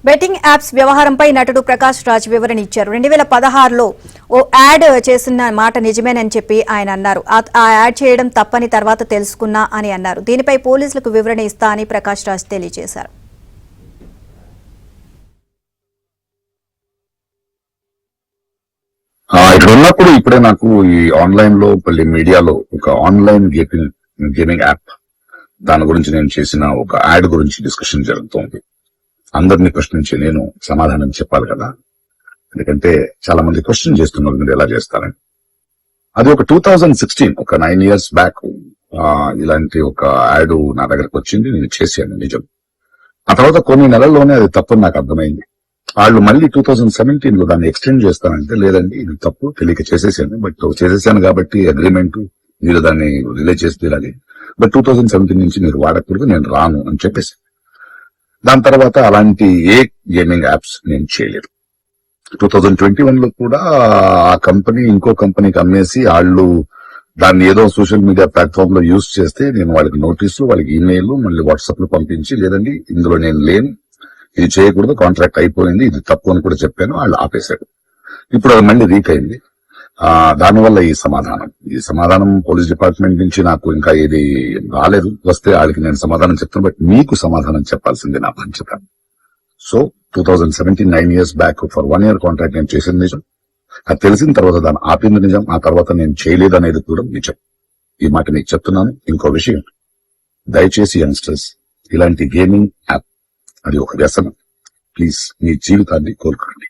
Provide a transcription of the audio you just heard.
Betting apps వ్యవహారంపై నటుడు ప్రకాష్ రాజ్ వివరణ ఇచ్చారు. 2016లో ఓ యాడ్ చేసిన మాట నిజమేనని చెప్పి ఆయన అన్నారు. ఆ యాడ్ చేయడం తప్పని తర్వాత తెలుసుకున్నా అని అన్నారు. దీనిపై పోలీసులకు వివరణ ఇస్తా అని ప్రకాష్ రాజ్ తెలియజేశారు. ఇక్కడ ఉన్నప్పుడు ఇప్పుడే నాకు ఈ ఆన్లైన్ లో మీడియాలో ఒక ఆన్లైన్ గేమింగ్ యాప్ దాని గురించి నేను చేసిన ఒక యాడ్ గురించి డిస్కషన్ జరుగుతోంది. అందరినీ ప్రశ్నించి నేను సమాధానం చెప్పాలి కదా, ఎందుకంటే చాలా మంది క్వశ్చన్ చేస్తున్నారు మీరు ఎలా చేస్తారని. అది ఒక 2016 ఒక 9 years బ్యాక్ ఇలాంటి ఒక యాడ్ నా దగ్గరకు వచ్చింది, నేను చేశాను నిజం. ఆ తర్వాత కొన్ని నెలల్లోనే అది తప్పని నాకు అర్థమైంది. వాళ్ళు మళ్ళీ 2017లో దాన్ని ఎక్స్టెండ్ చేస్తానంటే లేదండి ఇది తప్పు, తెలియక చేసేసాను, బట్ చేసేసాను కాబట్టి అగ్రిమెంట్ మీరు దాన్ని రిలే చేసి తీరాలి, బట్ 2017 నుంచి మీరు వాడకూడదు, నేను రాను అని చెప్పేసి. దాని తర్వాత అలాంటి ఏ గేమింగ్ యాప్స్ నేను చేయలేదు. 2021లో కూడా ఆ కంపెనీ ఇంకో కంపెనీకి అమ్మేసి వాళ్ళు దాన్ని ఏదో సోషల్ మీడియా ప్లాట్ఫామ్ లో యూజ్ చేస్తే నేను వాళ్ళకి నోటీసులు, వాళ్ళకి ఈమెయిల్, మళ్ళీ వాట్సాప్ లో పంపించి లేదండి ఇందులో నేను లేను, ఇది చేయకూడదు, కాంట్రాక్ట్ అయిపోయింది, ఇది తప్పు అని కూడా చెప్పాను. వాళ్ళు ఆపేశాడు. ఇప్పుడు అది మళ్ళీ రీక్ అయింది. దానివల్ల ఈ సమాధానం పోలీస్ డిపార్ట్మెంట్ నుంచి నాకు ఇంకా ఏది రాలేదు. వస్తే వాళ్ళకి నేను సమాధానం చెప్తాను, బట్ మీకు సమాధానం చెప్పాల్సింది నా బాధ్యత. So 2017 9 years back for 1 year contract నేను చేసింది నిజం. అది తెలిసిన తర్వాత దాన్ని ఆపింది నిజం. ఆ తర్వాత నేను చేయలేదు అనేది కూడా నిజం. ఈ మాట మీకు చెప్తున్నాను. ఇంకో విషయం, దయచేసి యంగ్స్టర్స్ ఇలాంటి గేమింగ్ యాప్ అది ఒక వ్యసనం. ప్లీజ్ మీ జీవితాన్ని కోల్పోండి.